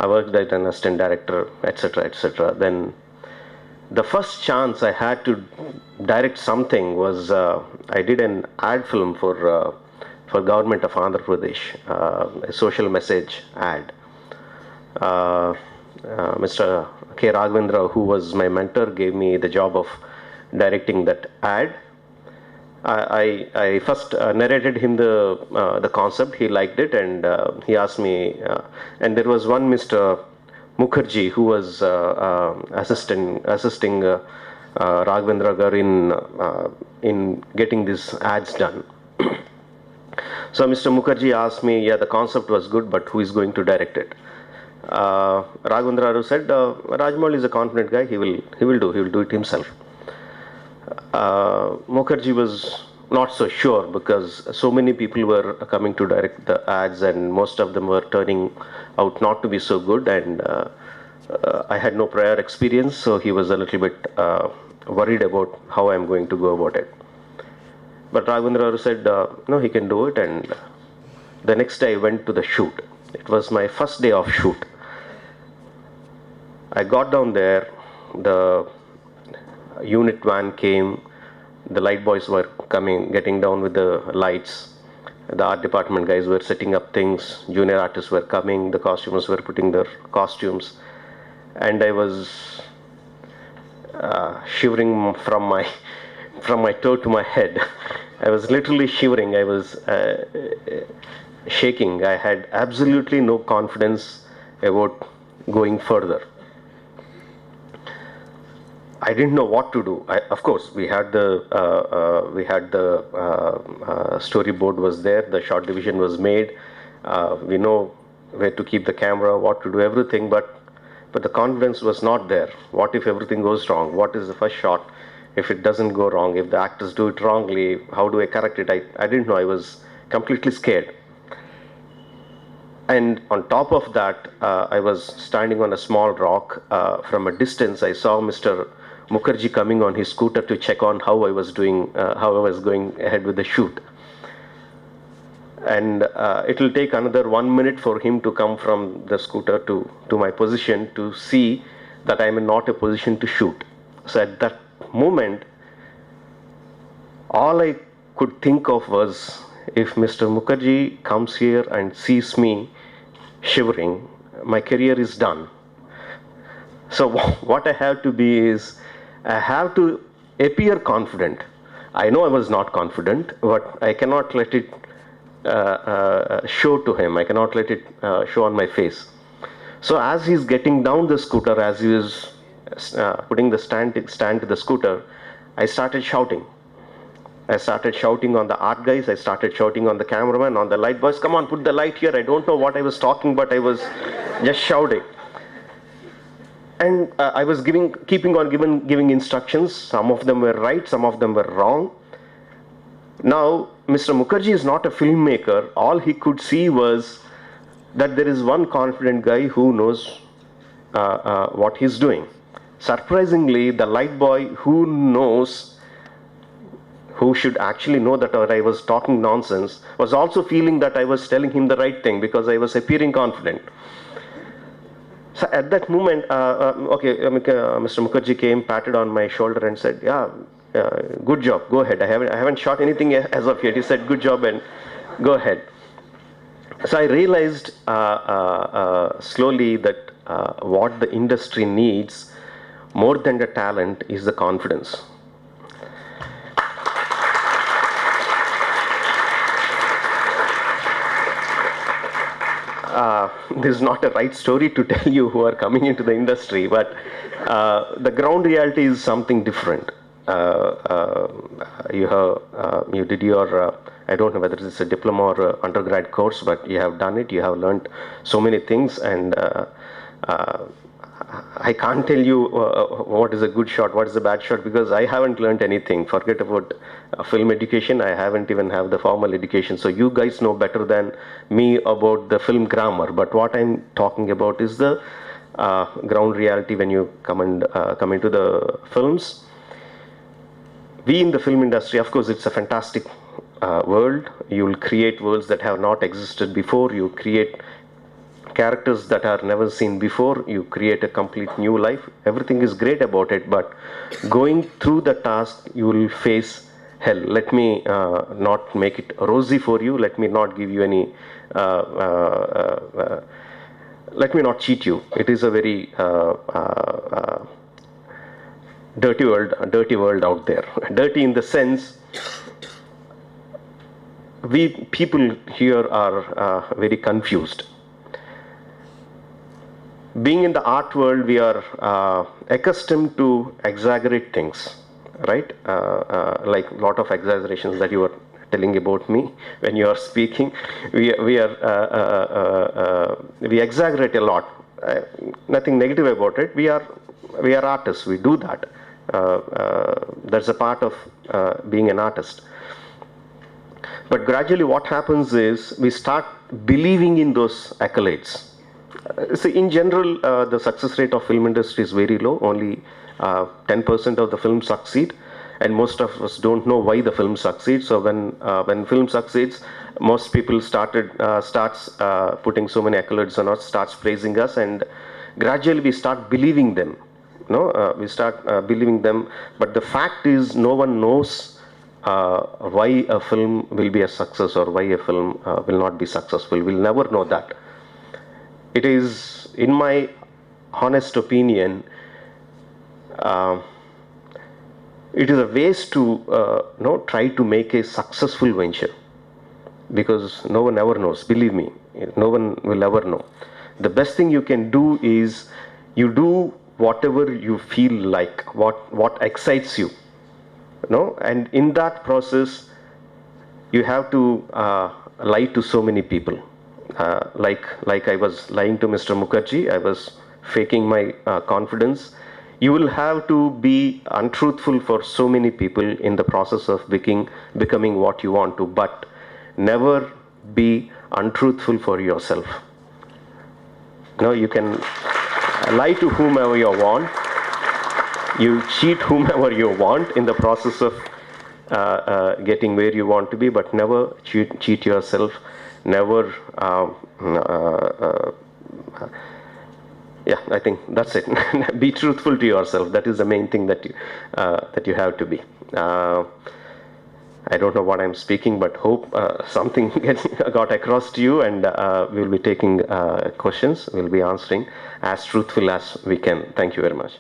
I worked as an assistant director, etc., etc. Then the first chance I had to direct something was I did an ad film for government of Andhra Pradesh, a social message ad. Mr. K. Raghavendra, who was my mentor, gave me the job of directing that ad. I first narrated him the concept. He liked it, and he asked me. And there was one Mr. Mukherjee who was assisting Raghavendra gar in getting these ads done. So Mr. Mukherjee asked me, yeah, the concept was good, but who is going to direct it? Raghavendra said, Rajamouli is a confident guy. He will do it himself. Mukherjee was not so sure because so many people were coming to direct the ads, and most of them were turning out not to be so good, and I had no prior experience, so he was a little bit worried about how I'm going to go about it. But Raghavendra said, no, he can do it, and the next day I went to the shoot. It was my first day of shoot. I got down there, the unit van came, the light boys were getting down with the lights, the art department guys were setting up things, junior artists were coming, the costumers were putting their costumes, and I was shivering from my toe to my head. I was literally shivering. I was shaking. I had absolutely no confidence about going further. I didn't know what to do. Of course, we had the storyboard was there. The shot division was made. We know where to keep the camera, what to do, everything. But the confidence was not there. What if everything goes wrong? What is the first shot? If it doesn't go wrong, if the actors do it wrongly, how do I correct it? I didn't know. I was completely scared. And on top of that, I was standing on a small rock. From a distance, I saw Mr. Mukherjee coming on his scooter to check on how I was doing, how I was going ahead with the shoot. And it will take another 1 minute for him to come from the scooter to my position to see that I am not in a position to shoot. So at that moment, all I could think of was, if Mr. Mukherjee comes here and sees me shivering, my career is done. So what I have to be is, I have to appear confident. I know I was not confident, but I cannot let it show to him. I cannot let it show on my face. So as he's getting down the scooter, as he was putting the stand to the scooter, I started shouting. I started shouting on the art guys. I started shouting on the cameraman, on the light boys. Come on, put the light here. I don't know what I was talking, but I was just shouting. And I was keeping on giving instructions. Some of them were right, some of them were wrong. Now, Mr. Mukherjee is not a filmmaker. All he could see was that there is one confident guy who knows what he's doing. Surprisingly, the light boy who should actually know that I was talking nonsense, was also feeling that I was telling him the right thing because I was appearing confident. So at that moment, Mr. Mukherjee came, patted on my shoulder and said, yeah, good job, go ahead. I haven't shot anything as of yet. He said, good job and go ahead. So I realized slowly that what the industry needs more than the talent is the confidence. This is not a right story to tell you who are coming into the industry, but the ground reality is something different. You did your, I don't know whether it's a diploma or undergrad course, but you have done it, you have learned so many things, and I can't tell you what is a good shot, what is a bad shot, because I haven't learned anything. Forget about film education, I haven't even have the formal education. So you guys know better than me about the film grammar. But what I'm talking about is the ground reality when you come into the films. We in the film industry, of course, it's a fantastic world. You will create worlds that have not existed before. You create characters that are never seen before. You create a complete new life. Everything is great about it, but going through the task, you will face hell. Let me not make it rosy for you. Let me not give you any. Let me not cheat you. It is a very dirty world out there. Dirty in the sense, we people here are very confused. Being in the art world, we are accustomed to exaggerate things, right? Like a lot of exaggerations that you were telling about me when you are speaking. We exaggerate a lot. Nothing negative about it. We are artists. We do that. That's a part of being an artist. But gradually, what happens is we start believing in those accolades. See, in general, the success rate of film industry is very low. Only 10% of the films succeed, and most of us don't know why the film succeeds. So when film succeeds, most people starts putting so many accolades on us, starts praising us, and gradually we start believing them. We start believing them. But the fact is, no one knows why a film will be a success or why a film will not be successful. We'll never know that. It is, in my honest opinion, it is a waste to try to make a successful venture, because no one ever knows. Believe me, no one will ever know. The best thing you can do is you do whatever you feel like, what excites you, and in that process, you have to lie to so many people. Like I was lying to Mr. Mukherjee, I was faking my confidence. You will have to be untruthful for so many people in the process of becoming what you want to, but never be untruthful for yourself. You can lie to whomever you want, you cheat whomever you want in the process of getting where you want to be, but never cheat yourself. Never. Yeah, I think that's it. Be truthful to yourself. That is the main thing that you have to be. I don't know what I'm speaking, but hope something got across to you, and we'll be taking questions. We'll be answering as truthful as we can. Thank you very much.